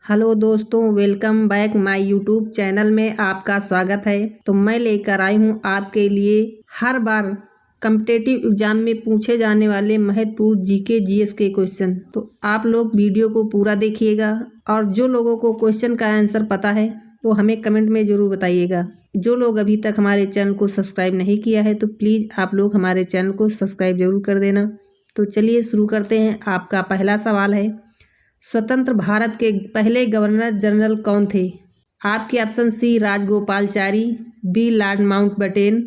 Hello दोस्तों, welcome back my YouTube channel में आपका स्वागत है। तो मैं लेकर आई हूँ आपके लिए हर बार कॉम्पिटिटिव एग्जाम में पूछे जाने वाले महत्वपूर्ण जीके जीएस के क्वेश्चन। तो आप लोग वीडियो को पूरा देखिएगा और जो लोगों को क्वेश्चन का आंसर पता है वो हमें कमेंट में ज़रूर बताइएगा। जो लोग अभी तक हमारे चैनल को सब्सक्राइब नहीं किया है तो प्लीज़ आप लोग हमारे चैनल को सब्सक्राइब ज़रूर कर देना। तो चलिए शुरू करते हैं। आपका पहला सवाल है, स्वतंत्र भारत के पहले गवर्नर जनरल कौन थे? आपके option C Rajagopalachari, B Lord Mountbatten,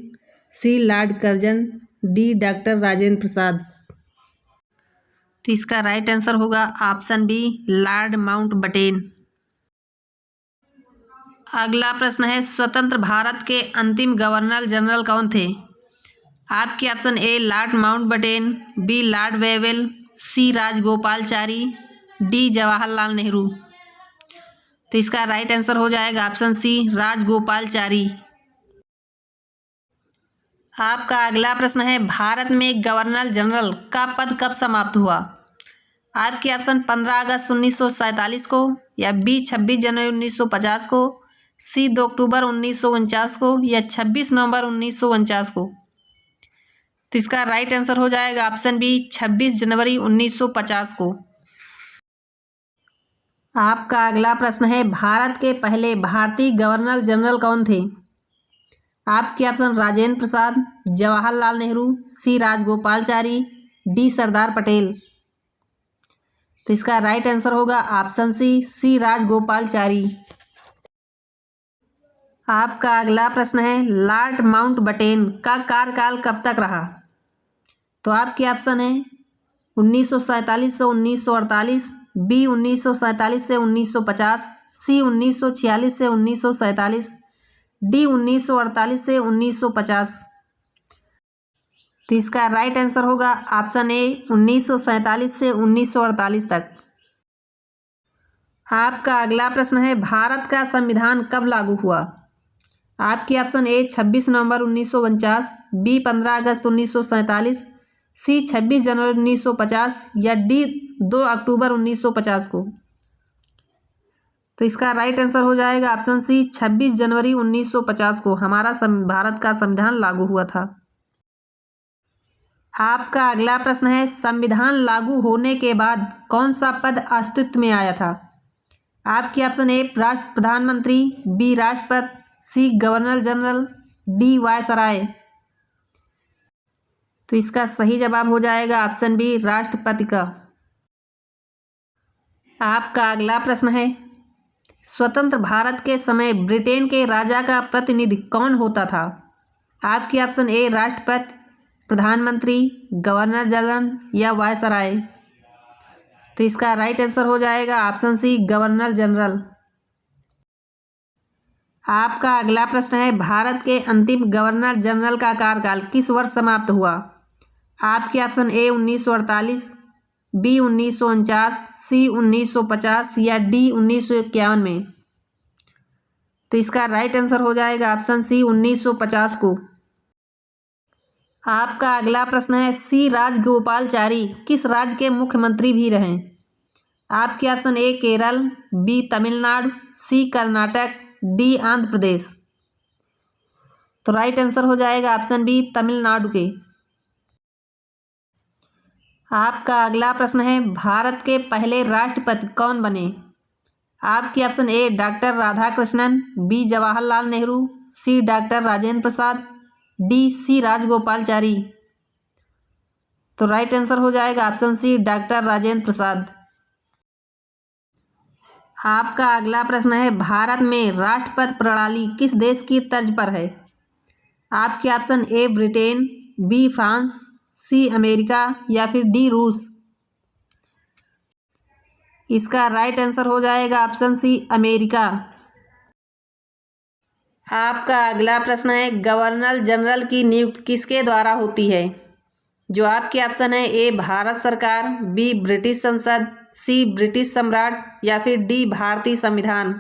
C Lord Curzon, D doctor Rajendra Prasad. तो इसका राइट आंसर होगा ऑप्शन बी लॉर्ड माउंटबेटन। अगला प्रश्न है, स्वतंत्र भारत के अंतिम गवर्नर जनरल कौन थे? आपके option A Lord Mountbatten, B Lord Wavell, C Rajagopalachari, D Jawaharlal Nehru. तो इसका राइट आंसर हो जाएगा ऑप्शन सी राजगोपालचारी। आपका अगला प्रश्न है, भारत में गवर्नर जनरल का पद कब समाप्त हुआ? आपके ऑप्शन 15 अगस्त 1947 को, या बी 26 जनवरी 1950 को, सी 2 अक्टूबर 1949 को, या 26 नवंबर 1949 को। तो इसका राइट आंसर हो जाएगा ऑप्शन बी 26 जनवरी 1950 को। आपका अगला प्रश्न है, भारत के पहले भारतीय गवर्नर जनरल कौन थे? आपके ऑप्शन राजेंद्र प्रसाद, जवाहरलाल नेहरू, सी राजगोपालचारी, डी सरदार पटेल। तो इसका राइट आंसर होगा ऑप्शन सी राजगोपालचारी। आपका अगला प्रश्न है, लॉर्ड माउंटबेटन का कार्यकाल कब तक रहा? तो आपके ऑप्शन है 1947 से 1948, बी 1947 से 1950, सी 1946 से 1947, डी 1948 से 1950। तो इसका राइट आंसर होगा ऑप्शन ए 1947 से 1948 तक। आपका अगला प्रश्न है, भारत का संविधान कब लागू हुआ? आपके ऑप्शन ए 26 नवंबर 1949, बी 15 अगस्त 1947, सी 26 जनवरी 1950, या डी 2 अक्टूबर 1950 को। तो इसका राइट आंसर हो जाएगा ऑप्शन सी 26 जनवरी 1950 को हमारा भारत का संविधान लागू हुआ था। आपका अगला प्रश्न है, संविधान लागू होने के बाद कौन सा पद अस्तित्व में आया था? आपके ऑप्शन ए राष्ट्र प्रधानमंत्री, बी राष्ट्रपति, सी गवर्नर जनरल, डी वायसराय। तो इसका सही जवाब हो जाएगा ऑप्शन बी राष्ट्रपति का। आपका अगला प्रश्न है, स्वतंत्र भारत के समय ब्रिटेन के राजा का प्रतिनिधि कौन होता था? आपके ऑप्शन ए राष्ट्रपति, प्रधानमंत्री, गवर्नर जनरल, या वायसराय। तो इसका राइट आंसर हो जाएगा ऑप्शन सी गवर्नर जनरल। आपका अगला प्रश्न है, भारत के अंतिम गवर्नर जनरल का कार्यकाल किस वर्ष समाप्त हुआ? आपके ऑप्शन ए 1948, बी 1949, सी 1950, या डी 1951 में। तो इसका राइट आंसर हो जाएगा ऑप्शन सी 1950 को। आपका अगला प्रश्न है, सी राजगोपालचारी किस राज्य के मुख्यमंत्री भी रहे? आपके option A Kerala, B Tamil Nadu, C Karnataka, D Andhra Pradesh. तो राइट आंसर हो जाएगा ऑप्शन बी तमिलनाडु के। आपका अगला प्रश्न है, भारत के पहले राष्ट्रपति कौन बने? आपके option A doctor Radhakrishnan, B Jawaharlal Nehru, C doctor Rajendra Prasad, D C Rajagopalachari. तो राइट आंसर हो जाएगा option C doctor Rajendra Prasad. आपका अगला प्रश्न है, भारत में राष्ट्रपति प्रणाली किस देश की तर्ज पर है? आपके option A Britain, B France, C America, या फिर डी रूस। इसका राइट आंसर हो जाएगा ऑप्शन सी अमेरिका। आपका अगला प्रश्न है, गवर्नर जनरल की नियुक्ति किसके द्वारा होती है? जो आपके ऑप्शन है ए भारत सरकार, बी ब्रिटिश संसद, सी ब्रिटिश सम्राट, या फिर डी भारतीय संविधान।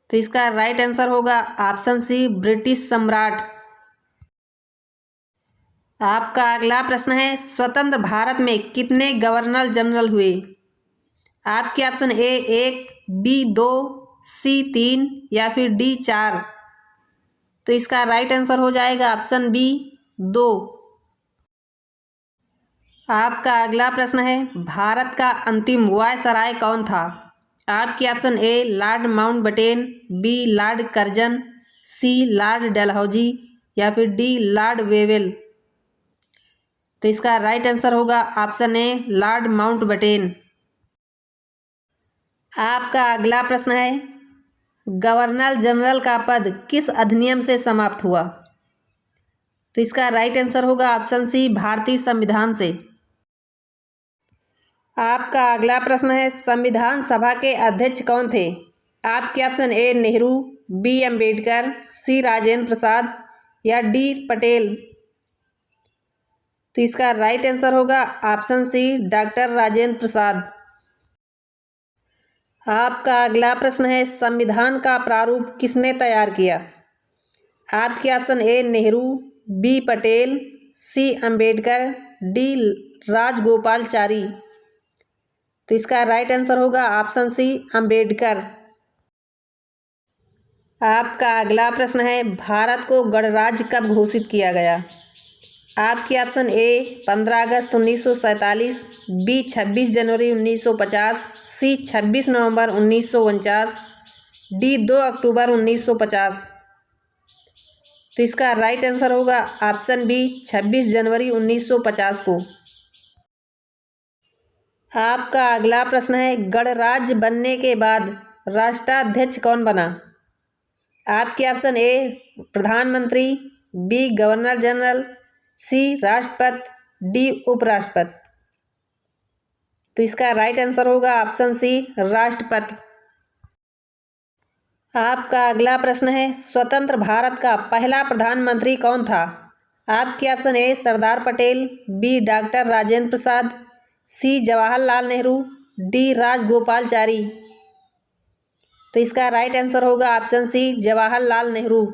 तो इसका राइट आंसर होगा ऑप्शन सी ब्रिटिश सम्राट। आपका अगला प्रश्न है, स्वतंत्र भारत में कितने गवर्नर जनरल हुए? आपके ऑप्शन ए 1, बी 2, सी 3 या फिर डी 4। तो इसका राइट आंसर हो जाएगा ऑप्शन बी 2। आपका अगला प्रश्न है, भारत का अंतिम वायसराय कौन था? आपके option A Lord Mountbatten, B Lord Curzon, C Lord Dalhousie या फिर डी लॉर्ड वेवेल। तो इसका राइट आंसर होगा ऑप्शन ए लॉर्ड माउंटबेटन। आपका अगला प्रश्न है, गवर्नर जनरल का पद किस अधिनियम से समाप्त हुआ? तो इसका राइट आंसर होगा ऑप्शन सी भारतीय संविधान से। आपका अगला प्रश्न है, संविधान सभा के अध्यक्ष कौन थे? आपके option A Nehru, B Ambedkar, C Rajendra Prasad या डी पटेल। तो इसका राइट आंसर होगा option C doctor Rajendra Prasad. आपका अगला प्रश्न है, संविधान का प्रारूप किसने तैयार किया? आपके option A Nehru, B Patel, C Ambedkar, D Rajagopalachari. तो इसका राइट आंसर होगा ऑप्शन सी अंबेडकर। आपका अगला प्रश्न है, भारत को गणराज्य कब घोषित किया गया? आपके ऑप्शन ए 15 अगस्त 1947, बी 26 जनवरी 1950, सी 26 नवंबर 1949, डी 2 अक्टूबर 1950। तो इसका राइट आंसर होगा ऑप्शन बी 26 जनवरी 1950 को। आपका अगला प्रश्न है, गणराज्य बनने के बाद राष्ट्राध्यक्ष कौन बना? आपके ऑप्शन ए प्रधानमंत्री, बी गवर्नर जनरल, सी राष्ट्रपति, डी उपराष्ट्रपति। तो इसका राइट आंसर होगा ऑप्शन सी राष्ट्रपति। आपका अगला प्रश्न है, स्वतंत्र भारत का पहला प्रधानमंत्री कौन था? आपके option A Sardar Patel, B doctor Rajendra Prasad, C Jawaharlal Nehru, D Rajagopalachari. तो इसका राइट आंसर होगा ऑप्शन सी जवाहरलाल नेहरू।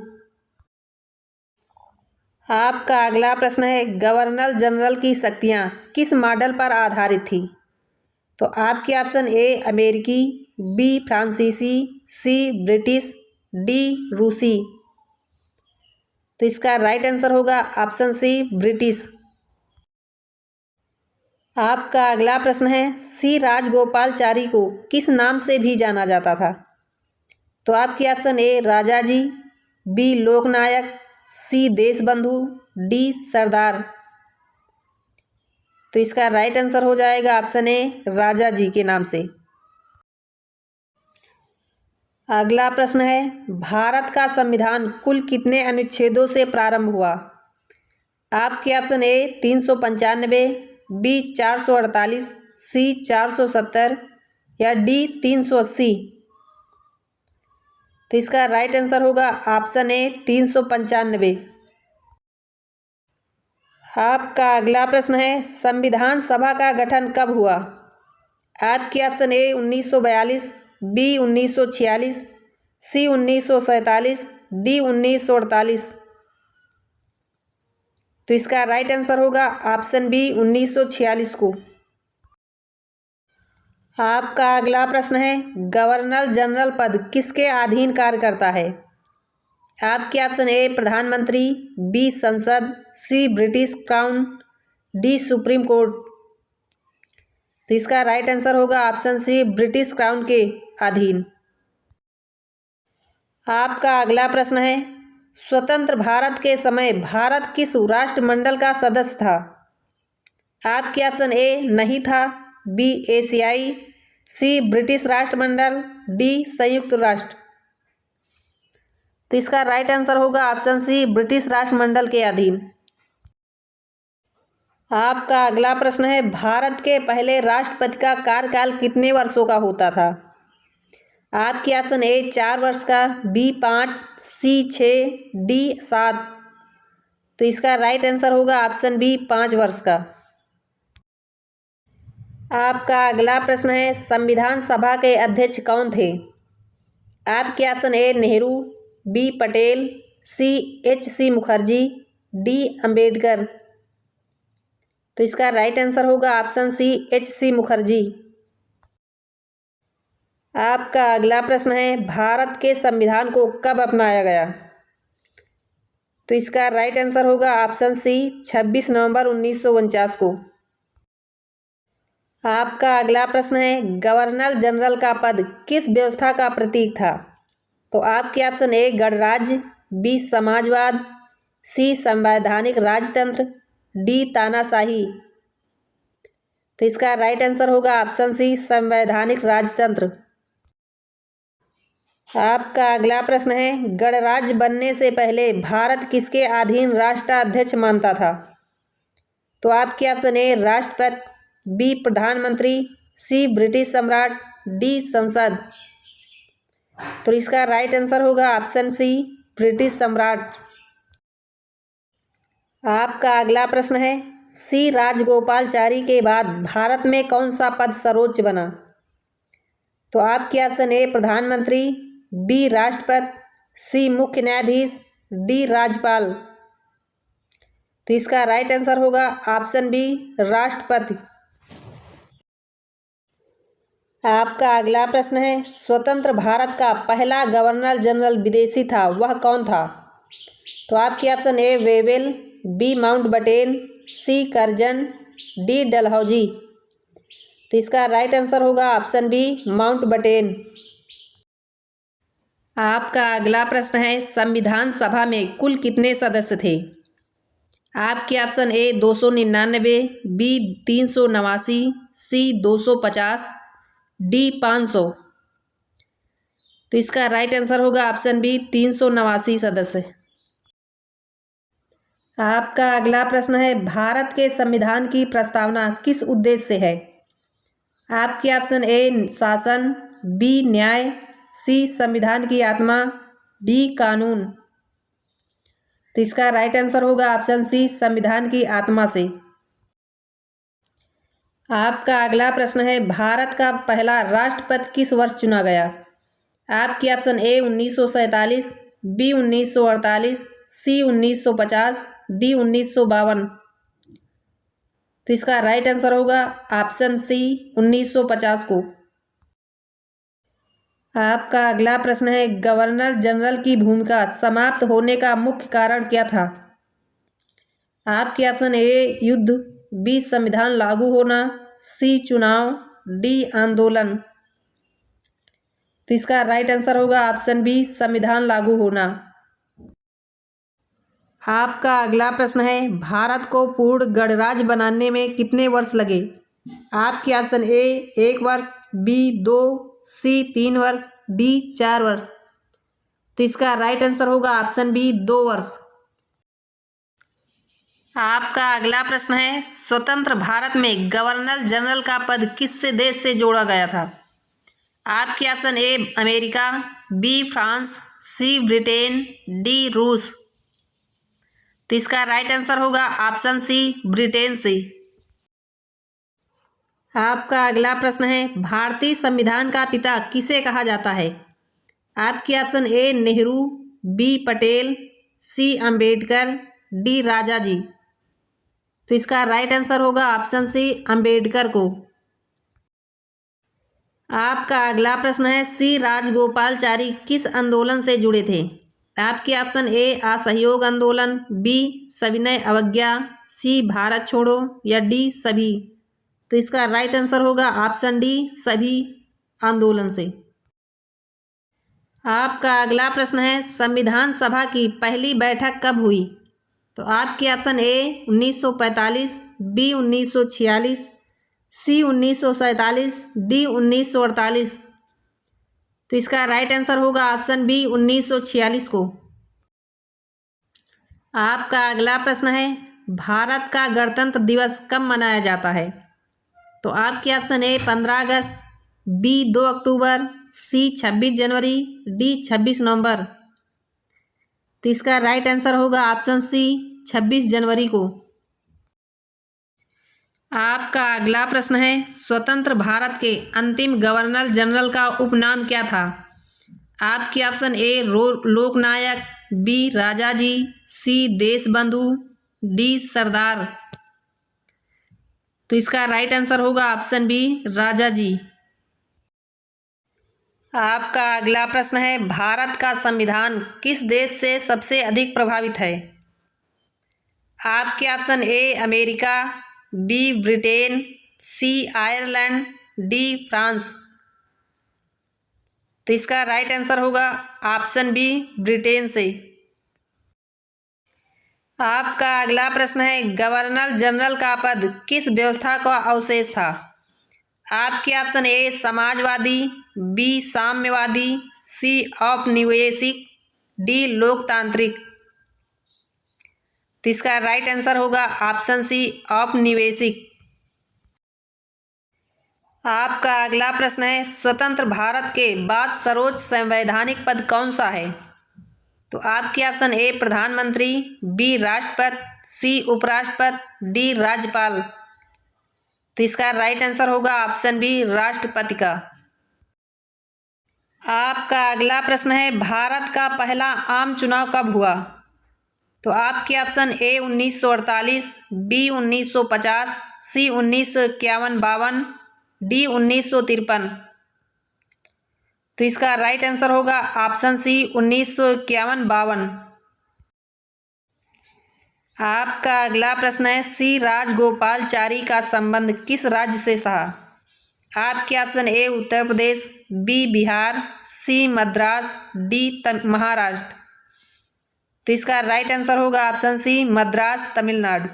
आपका अगला प्रश्न है, गवर्नर जनरल की शक्तियाँ किस मॉडल पर आधारित थी? तो आपके ऑप्शन ए अमेरिकी, बी फ्रांसीसी, सी ब्रिटिश, डी रूसी। तो इसका राइट आंसर होगा ऑप्शन सी ब्रिटिश। आपका अगला प्रश्न है, सी राजगोपालचारी को किस नाम से भी जाना जाता था? तो आपके option A Raja ji, B Loknayak, C Deshbandhu, D Sardar. तो इसका राइट आंसर हो जाएगा ऑप्शन ए राजा जी के नाम से। अगला प्रश्न है, भारत का संविधान कुल कितने अनुच्छेदों से प्रारंभ हुआ? आपके ऑप्शन ए 395, बी 448, सी 470 या डी 380। तो इसका राइट आंसर होगा ऑप्शन ए 395। आपका अगला प्रश्न है, संविधान सभा का गठन कब हुआ? आपके option A 1942, B 1946, C 1947, D 1948। तो इसका राइट आंसर होगा ऑप्शन बी 1946 को। आपका अगला प्रश्न है, गवर्नर जनरल पद किसके अधीन कार्य करता है? आपके ऑप्शन ए प्रधानमंत्री, बी संसद, C British crown, D supreme court. तो इसका राइट आंसर होगा ऑप्शन सी ब्रिटिश क्राउन के अधीन। आपका अगला प्रश्न है, स्वतंत्र भारत के समय भारत किस राष्ट्रमंडल का सदस्य था? आपके ऑप्शन ए नहीं था, बी एशियाई, सी ब्रिटिश राष्ट्रमंडल, डी संयुक्त राष्ट्र। तो इसका राइट आंसर होगा ऑप्शन सी ब्रिटिश राष्ट्रमंडल के अधीन। आपका अगला प्रश्न है, भारत के पहले राष्ट्रपति का कार्यकाल कितने वर्षों का होता था? आपके ऑप्शन ए 4 वर्ष का, बी 5, सी 6, डी 7। तो इसका राइट आंसर होगा ऑप्शन बी 5 वर्ष का। आपका अगला प्रश्न है, संविधान सभा के अध्यक्ष कौन थे? आपके option A Nehru, B Patel, C H C. Mukherjee, D Ambedkar. तो इसका राइट आंसर होगा ऑप्शन सी एच.सी. मुखर्जी। आपका अगला प्रश्न है, भारत के संविधान को कब अपनाया गया? तो इसका राइट आंसर होगा ऑप्शन सी, 26 नवंबर 1949 को। आपका अगला प्रश्न है, गवर्नर जनरल का पद किस व्यवस्था का प्रतीक था? तो आपके ऑप्शन ए गणराज्य, बी समाजवाद, सी संवैधानिक राजतंत्र, डी तानाशाही। तो इसका राइट आंसर होगा ऑप्शन सी, संवैधानिक राजतंत्र। आपका अगला प्रश्न है, गणराज्य बनने से पहले भारत किसके अधीन राष्ट्राध्यक्ष मानता था? तो आपके ऑप्शन ए राष्ट्रपति, बी प्रधानमंत्री, सी ब्रिटिश सम्राट, डी संसद। तो इसका राइट आंसर होगा ऑप्शन सी, ब्रिटिश सम्राट। आपका अगला प्रश्न है, सी राजगोपालाचारी के बाद भारत में कौन सा पद सर्वोच्च बना? तो आपके ऑप्शन ए प्रधानमंत्री, बी राष्ट्रपति, सी मुख्य न्यायाधीश, डी राज्यपाल। तो इसका राइट आंसर होगा ऑप्शन बी, राष्ट्रपति। आपका अगला प्रश्न है, स्वतंत्र भारत का पहला गवर्नर जनरल विदेशी था, वह कौन था? तो आपके option A Wavell, B Mountbatten, C Curzon, D Dalhousie. तो इसका राइट आंसर होगा ऑप्शन बी, माउंटबेटन। आपका अगला प्रश्न है, संविधान सभा में कुल कितने सदस्य थे? आपके option A 299, B 389, C 250, D 500। तो इसका राइट आंसर होगा ऑप्शन बी, 389 सदस्य। आपका अगला प्रश्न है, भारत के संविधान की प्रस्तावना किस उद्देश्य से है? आपके ऑप्शन ए शासन, बी न्याय, सी संविधान की आत्मा, डी कानून। तो इसका राइट आंसर होगा ऑप्शन सी, संविधान की आत्मा से। आपका अगला प्रश्न है, भारत का पहला राष्ट्रपति किस वर्ष चुना गया? आपके option A 1947, B 1948, C 1950, D 1952। तो इसका राइट आंसर होगा ऑप्शन सी, 1950 को। आपका अगला प्रश्न है, गवर्नर जनरल की भूमिका समाप्त होने का मुख्य कारण क्या था? आपके ऑप्शन ए युद्ध, बी संविधान लागू होना, सी चुनाव, डी आंदोलन। तो इसका राइट आंसर होगा ऑप्शन बी, संविधान लागू होना। आपका अगला प्रश्न है, भारत को पूर्ण गणराज्य बनाने में कितने वर्ष लगे? आपके ऑप्शन ए 1 वर्ष, बी 2, सी 3 वर्ष, डी 4 वर्ष। तो इसका राइट आंसर होगा ऑप्शन बी, 2 वर्ष। आपका अगला प्रश्न है, स्वतंत्र भारत में गवर्नर जनरल का पद किस देश से जोड़ा गया था? आपके option A America, B France, C Britain, D रूस। तो इसका राइट आंसर होगा ऑप्शन सी, ब्रिटेन से। आपका अगला प्रश्न है, भारतीय संविधान का पिता किसे कहा जाता है? आपके option A Nehru, B Patel, C Ambedkar, D Raja ji. तो इसका राइट आंसर होगा ऑप्शन सी, अंबेडकर को। आपका अगला प्रश्न है, सी राजगोपालाचारी किस आंदोलन से जुड़े थे? आपके ऑप्शन ए असहयोग आंदोलन, बी सविनय अवज्ञा, सी भारत छोड़ो, या डी सभी। तो इसका राइट आंसर होगा ऑप्शन डी, सभी आंदोलन से। आपका अगला प्रश्न है, संविधान सभा की पहली बैठक कब हुई? तो आपके option A 1945, B 1946, C 1947, D 1948। तो इसका राइट आंसर होगा ऑप्शन बी, 1946 को। आपका अगला प्रश्न है, भारत का गणतंत्र दिवस कब मनाया जाता है? तो आपके ऑप्शन ए 15 अगस्त, बी 2 अक्टूबर, सी 26 जनवरी, डी 26 नवंबर। तो इसका राइट आंसर होगा ऑप्शन सी, 26 जनवरी को। आपका अगला प्रश्न है, स्वतंत्र भारत के अंतिम गवर्नर जनरल का उपनाम क्या था? आपके option A Loknayak, B Rajaji, C Deshbandhu, D Sardar. तो इसका राइट आंसर होगा ऑप्शन बी, राजाजी। आपका अगला प्रश्न है, भारत का संविधान किस देश से सबसे अधिक प्रभावित है? आपके option A America, B Britain, C Ireland, D France. तो इसका राइट आंसर होगा ऑप्शन बी ब्रिटेन से। आपका अगला प्रश्न है, गवर्नर जनरल का पद किस व्यवस्था का अवशेष था? आपके ऑप्शन ए समाजवादी, बी साम्यवादी, सी औपनिवेशिक, डी लोकतांत्रिक। तो इसका राइट आंसर होगा ऑप्शन सी औपनिवेशिक। आपका अगला प्रश्न है, स्वतंत्र भारत के बाद सर्वोच्च संवैधानिक पद कौन सा है? तो आपके ऑप्शन ए प्रधानमंत्री, बी राष्ट्रपति, सी उपराष्ट्रपति, डी राज्यपाल। तो इसका राइट आंसर होगा ऑप्शन बी राष्ट्रपति का। आपका अगला प्रश्न है, भारत का पहला आम चुनाव कब हुआ? तो आपके option A 1948, B 1950, C 1951-52, D 1953। तो इसका राइट आंसर होगा ऑप्शन सी 1951-52। आपका अगला प्रश्न है, सी राजगोपालचारी का संबंध किस राज्य से था? आपके option A Uttar Pradesh, B Bihar, C Madras, D Maharashtra. तो इसका राइट आंसर होगा ऑप्शन सी मद्रास तमिलनाडु।